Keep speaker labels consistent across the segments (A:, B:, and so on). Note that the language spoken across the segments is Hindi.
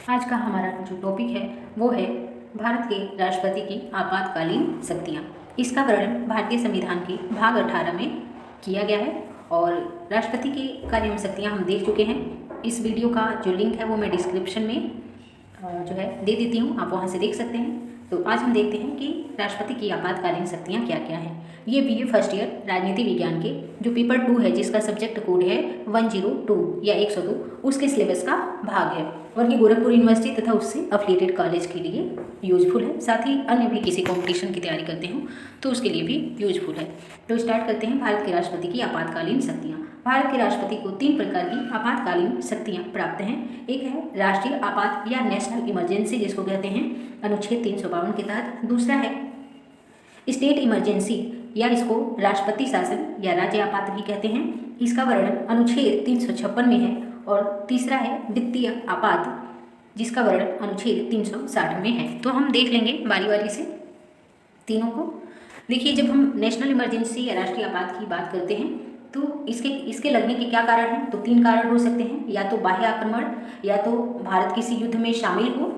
A: आज का हमारा जो टॉपिक है वो है भारत के राष्ट्रपति की आपातकालीन शक्तियाँ। इसका वर्णन भारतीय संविधान के भाग 18 में किया गया है और राष्ट्रपति की कार्य एवं शक्तियाँ हम देख चुके हैं। इस वीडियो का जो लिंक है वो मैं डिस्क्रिप्शन में जो है दे देती हूँ, आप वहाँ से देख सकते हैं। तो आज हम देखते हैं कि राष्ट्रपति की आपातकालीन शक्तियाँ क्या क्या हैं। ये बीए फर्स्ट ईयर राजनीति विज्ञान के जो पेपर 2 है, जिसका सब्जेक्ट कोड है 102 या 102, उसके सिलेबस का भाग है और ये गोरखपुर यूनिवर्सिटी तथा उससे अफिलिएटेड कॉलेज के लिए यूजफुल है। साथ ही अन्य भी किसी कॉम्पिटिशन की तैयारी करते हो तो उसके लिए भी यूजफुल है। तो स्टार्ट करते हैं भारत के राष्ट्रपति की आपातकालीन शक्तियाँ। भारत के राष्ट्रपति को 3 प्रकार की आपातकालीन शक्तियाँ प्राप्त हैं। एक है राष्ट्रीय आपात या नेशनल इमरजेंसी, जिसको कहते हैं अनुच्छेद 352 के तहत। दूसरा है स्टेट इमरजेंसी या इसको राष्ट्रपति शासन या राज्य आपात भी कहते हैं। इसका वर्णन अनुच्छेद 356 में है। और तीसरा है वित्तीय आपात, जिसका वर्णन अनुच्छेद 360 में है। तो हम देख लेंगे बारी बारी से तीनों को। देखिए, जब हम नेशनल इमरजेंसी या राष्ट्रीय आपात की बात करते हैं तो इसके लगने के क्या कारण हैं? तो 3 कारण हो सकते हैं, या तो बाह्य आक्रमण, या तो भारत किसी युद्ध में शामिल हो,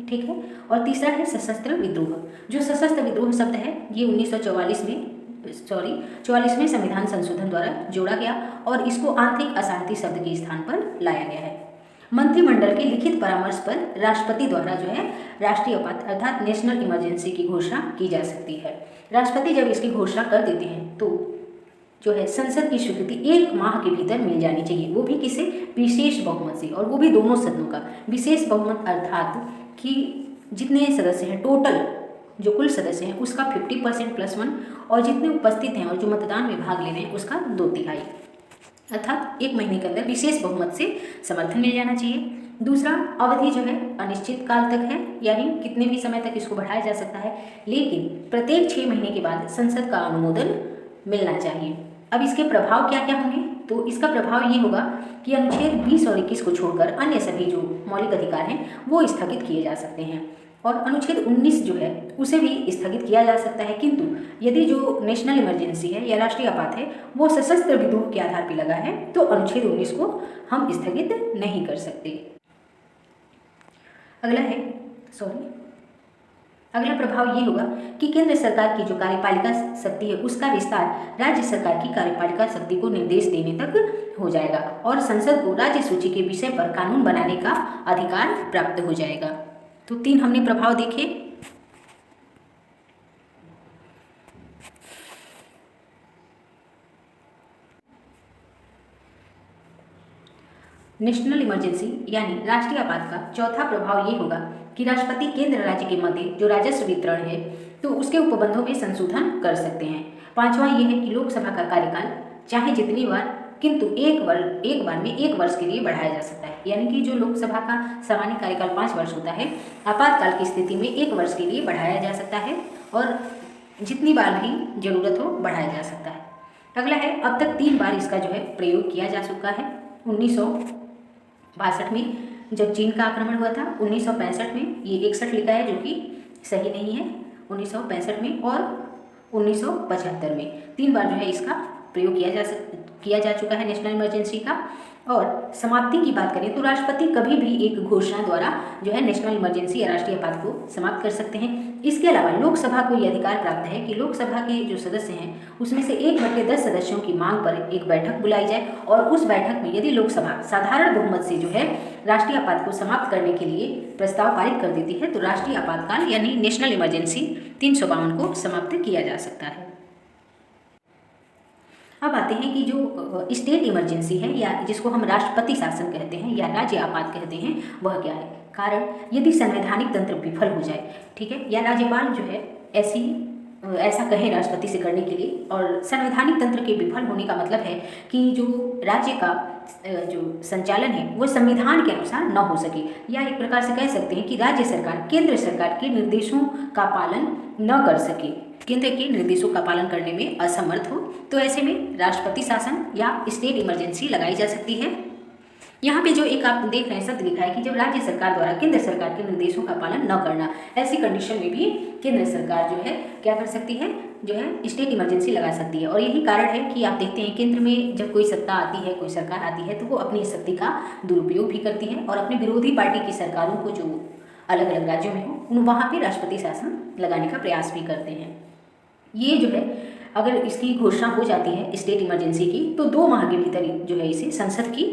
A: ठीक है, और तीसरा है सशस्त्र विद्रोह। जो सशस्त्र विद्रोह शब्द है ये 1944 में संविधान संशोधन द्वारा जोड़ा गया और इसको आंतरिक अशांति शब्द के स्थान पर लाया गया है। मंत्रिमंडल के लिखित परामर्श पर राष्ट्रपति द्वारा जो है राष्ट्रीय आपात अर्थात नेशनल इमरजेंसी की घोषणा की जा सकती है। राष्ट्रपति जब इसकी घोषणा कर देते हैं तो जो है संसद की स्वीकृति 1 माह के भीतर मिल जानी चाहिए, वो भी किसे? विशेष बहुमत से, और वो भी दोनों सदनों का विशेष बहुमत, अर्थात कि जितने सदस्य हैं टोटल, जो कुल सदस्य हैं उसका 50% + 1, और जितने उपस्थित हैं और जो मतदान में भाग ले रहे हैं उसका 2/3, अर्थात 1 महीने के अंदर विशेष बहुमत से समर्थन मिल जाना चाहिए। दूसरा, अवधि जो है अनिश्चित काल तक है, यानी कितने भी समय तक इसको बढ़ाया जा सकता है, लेकिन प्रत्येक 6 महीने के बाद संसद का अनुमोदन मिलना चाहिए। अब इसके प्रभाव क्या क्या होंगे? तो इसका प्रभाव ये होगा कि अनुच्छेद 20 और 21 को छोड़कर अन्य सभी जो मौलिक अधिकार हैं वो स्थगित किए जा सकते हैं, और अनुच्छेद 19 जो है उसे भी स्थगित किया जा सकता है। किंतु यदि जो नेशनल इमरजेंसी है या राष्ट्रीय आपात है वो सशस्त्र विद्रोह के आधार पर लगा है तो अनुच्छेद 19 को हम स्थगित नहीं कर सकते। अगला प्रभाव ये होगा कि केंद्र सरकार की जो कार्यपालिका शक्ति है उसका विस्तार राज्य सरकार की कार्यपालिका शक्ति को निर्देश देने तक हो जाएगा और संसद को राज्य सूची के विषय पर कानून बनाने का अधिकार प्राप्त हो जाएगा। तो 3 हमने प्रभाव देखे। नेशनल इमरजेंसी यानी राष्ट्रीय आपात का चौथा प्रभाव ये होगा कि राष्ट्रपति केंद्र राज्य के मध्य जो राजस्व वितरण है तो उसके उपबंधों में संशोधन कर सकते हैं। 5वां ये है कि लोकसभा का कार्यकाल चाहे जितनी बार, किंतु एक बार में 1 वर्ष के लिए बढ़ाया जा सकता है, यानी कि जो लोकसभा का सामान्य कार्यकाल 5 वर्ष होता है, आपातकाल की स्थिति में 1 वर्ष के लिए बढ़ाया जा सकता है और जितनी बार भी जरूरत हो बढ़ाया जा सकता है। अगला है, अब तक 3 बार इसका जो है प्रयोग किया जा चुका है। 1962 में जब चीन का आक्रमण हुआ था, 1965 में, ये 61 लिखा है जो कि सही नहीं है, 1965 में और 1975 में 3 बार जो है इसका प्रयोग किया जा चुका है नेशनल इमरजेंसी का। और समाप्ति की बात करें तो राष्ट्रपति कभी भी एक घोषणा द्वारा जो है नेशनल इमरजेंसी या राष्ट्रीय आपात को समाप्त कर सकते हैं। इसके अलावा लोकसभा को यह अधिकार प्राप्त है कि लोकसभा के जो सदस्य हैं उसमें से 1/10 सदस्यों की मांग पर एक बैठक बुलाई जाए और उस बैठक में यदि लोकसभा साधारण बहुमत से जो है राष्ट्रीय आपात को समाप्त करने के लिए प्रस्ताव पारित कर देती है तो राष्ट्रीय आपातकाल यानी नेशनल इमरजेंसी 352 को समाप्त किया जा सकता है। अब आते हैं कि जो स्टेट इमरजेंसी है या जिसको हम राष्ट्रपति शासन कहते हैं या राज्य आपात कहते हैं वह क्या है? कारण, यदि संवैधानिक तंत्र विफल हो जाए, ठीक है, या राज्यपाल जो है ऐसा कहे राष्ट्रपति से करने के लिए, और संवैधानिक तंत्र के विफल होने का मतलब है कि जो राज्य का जो संचालन है वो संविधान के अनुसार न हो सके, या एक प्रकार से कह सकते हैं कि राज्य सरकार केंद्र सरकार के निर्देशों का पालन न कर सके, केंद्र के निर्देशों का पालन करने में असमर्थ हो, तो ऐसे में राष्ट्रपति शासन या स्टेट इमरजेंसी लगाई जा सकती है। यहाँ पे जो एक आप देख रहे हैं शब्द लिखा है कि जब राज्य सरकार द्वारा केंद्र सरकार के निर्देशों का पालन न करना, ऐसी कंडीशन में भी केंद्र सरकार जो है क्या कर सकती है? जो है स्टेट इमरजेंसी लगा सकती है। और यही कारण है कि आप देखते हैं केंद्र में जब कोई सत्ता आती है, कोई सरकार आती है, तो वो अपनी शक्ति का दुरुपयोग भी करती है और अपने विरोधी पार्टी की सरकारों को जो अलग अलग राज्यों में हो उन वहाँ पे राष्ट्रपति शासन लगाने का प्रयास भी करते हैं। ये जो है अगर इसकी घोषणा हो जाती है स्टेट इमरजेंसी की तो 2 माह के भीतर जो है इसे संसद की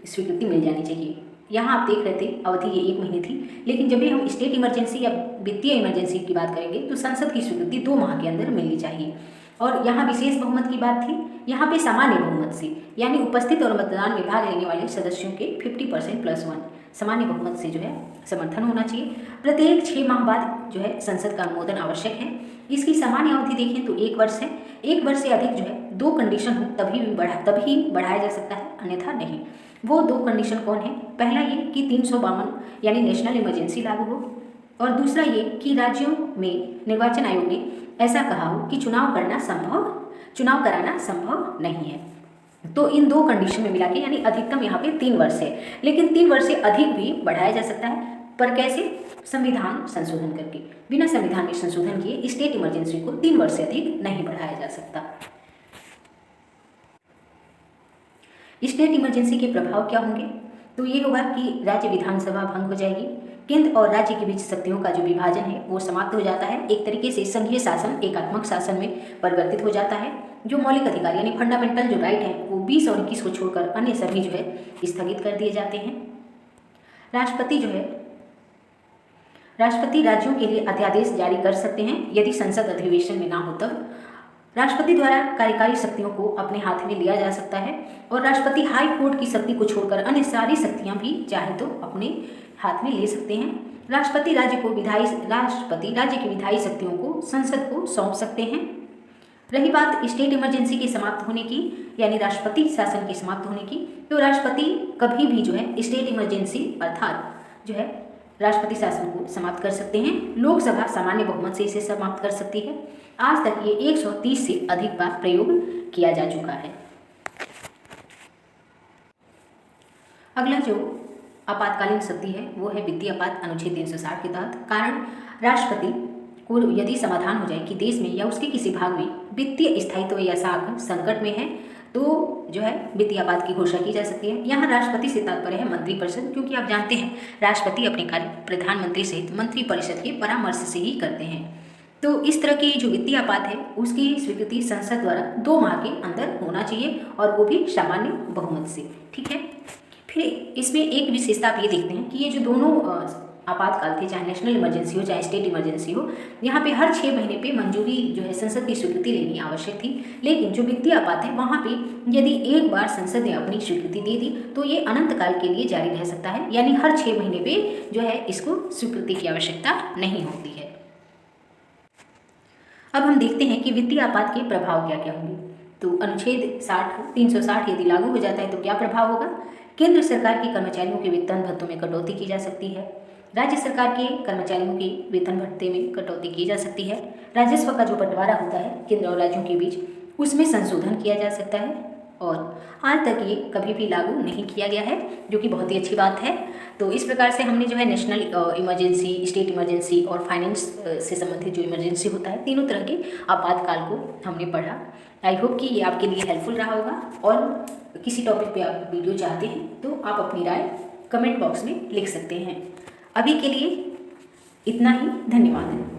A: स्वीकृति मिल जानी चाहिए। यहाँ आप देख रहे थे अवधि ये 1 महीने थी, लेकिन जब भी हम स्टेट इमरजेंसी या वित्तीय इमरजेंसी की बात करेंगे तो संसद की स्वीकृति 2 माह के अंदर मिलनी चाहिए। और यहाँ विशेष बहुमत की बात थी, यहाँ पे सामान्य बहुमत से यानी उपस्थित और मतदान में भाग लेने वाले सदस्यों के 50% + 1 सामान्य बहुमत से जो है समर्थन होना चाहिए। प्रत्येक 6 माह बाद जो है संसद का अनुमोदन आवश्यक है। इसकी सामान्य अवधि देखें तो 1 वर्ष है। 1 वर्ष से अधिक जो है 2 कंडीशन हो तभी बढ़ाया जा सकता है, अन्यथा नहीं। वो 2 कंडीशन कौन है? पहला ये कि 352 यानी नेशनल इमरजेंसी लागू हो, और दूसरा ये कि राज्यों में निर्वाचन आयोग ने ऐसा कहा हो कि चुनाव कराना संभव नहीं है। तो इन 2 कंडीशन में मिला के यानी अधिकतम यहाँ पे 3 वर्ष है, लेकिन 3 वर्ष से अधिक भी बढ़ाया जा सकता है। पर कैसे? संविधान संशोधन करके। बिना संविधान में संशोधन किए स्टेट इमरजेंसी को 3 वर्ष से अधिक नहीं बढ़ाया जा सकता। स्टेट इमरजेंसी के प्रभाव क्या होंगे? तो ये होगा कि राज्य विधानसभा भंग हो जाएगी, केंद्र और राज्य के बीच शक्तियों का जो विभाजन है वो समाप्त हो जाता है। एक तरीके से संघीय शासन एकात्मक शासन में परिवर्तित हो जाता है। जो मौलिक अधिकार यानी फंडामेंटल जो राइट है वो 20 और 21 को छोड़कर अन्य सभी जो है स्थगित कर दिए जाते हैं। राष्ट्रपति राज्यों के लिए अध्यादेश जारी कर सकते हैं यदि संसद अधिवेशन में ना हो तब। राष्ट्रपति द्वारा कार्यकारी शक्तियों को अपने हाथ में लिया जा सकता है और राष्ट्रपति हाई कोर्ट की शक्ति को छोड़कर अन्य सारी शक्तियां भी चाहे तो अपने हाथ में ले सकते हैं। राष्ट्रपति राज्य की विधायी शक्तियों को संसद को सौंप सकते हैं। रही बात स्टेट इमरजेंसी के समाप्त होने की यानी राष्ट्रपति शासन के समाप्त होने की, तो राष्ट्रपति कभी भी जो है स्टेट इमरजेंसी अर्थात जो है राष्ट्रपति शासन को समाप्त कर सकते हैं। लोकसभा सामान्य बहुमत से इसे समाप्त कर सकती है। आज तक ये 130 से अधिक बार प्रयोग किया जा चुका है। अगला जो आपातकालीन शक्ति है वो है वित्तीय आपात अनुच्छेद 360 के तहत। कारण राष्ट्रपति को यदि समाधान हो जाए कि देश में या उसके किसी भाग में वित्तीय स्थायित्व या साख संकट में है तो जो है वित्तीय आपात की घोषणा की जा सकती है। यहाँ राष्ट्रपति से तात्पर्य है मंत्रिपरिषद, क्योंकि आप जानते हैं राष्ट्रपति अपने कार्य प्रधानमंत्री सहित मंत्रिपरिषद के परामर्श से ही करते हैं। तो इस तरह की जो वित्तीय आपात है उसकी स्वीकृति संसद द्वारा 2 माह के अंदर होना चाहिए और वो भी सामान्य बहुमत से। ठीक है। फिर इसमें एक विशेषता आप ये देखते हैं कि ये जो दोनों आपातकाल थे, चाहे नेशनल इमरजेंसी हो चाहे स्टेट इमरजेंसी हो, यहाँ पे हर 6 महीने पे मंजूरी जो है संसद की स्वीकृति लेनी आवश्यक थी। लेकिन जो वित्तीय आपात है वहाँ पे यदि एक बार संसद ने अपनी स्वीकृति दे दी तो ये अनंत काल के लिए जारी रह सकता है, यानी हर 6 महीने पे जो है इसको स्वीकृति की आवश्यकता नहीं होती है। अब हम देखते हैं कि वित्तीय आपात के प्रभाव क्या क्या होंगे। तो अनुच्छेद 360 यदि लागू हो जाता है तो क्या प्रभाव होगा? केंद्र सरकार के कर्मचारियों के वेतन भत्तों में कटौती की जा सकती है। राज्य सरकार के कर्मचारियों के वेतन भत्ते में कटौती की जा सकती है। राजस्व का जो बंटवारा होता है केंद्र और राज्यों के बीच उसमें संशोधन किया जा सकता है और आज तक ये कभी भी लागू नहीं किया गया है, जो कि बहुत ही अच्छी बात है। तो इस प्रकार से हमने जो है नेशनल इमरजेंसी, स्टेट इमरजेंसी और फाइनेंस से संबंधित जो इमरजेंसी होता है तीनों तरह के आपातकाल को हमने पढ़ा। आई होप कि ये आपके लिए हेल्पफुल रहा होगा और किसी टॉपिक पे आप वीडियो चाहते हैं तो आप अपनी राय कमेंट बॉक्स में लिख सकते हैं। अभी के लिए इतना ही। धन्यवाद।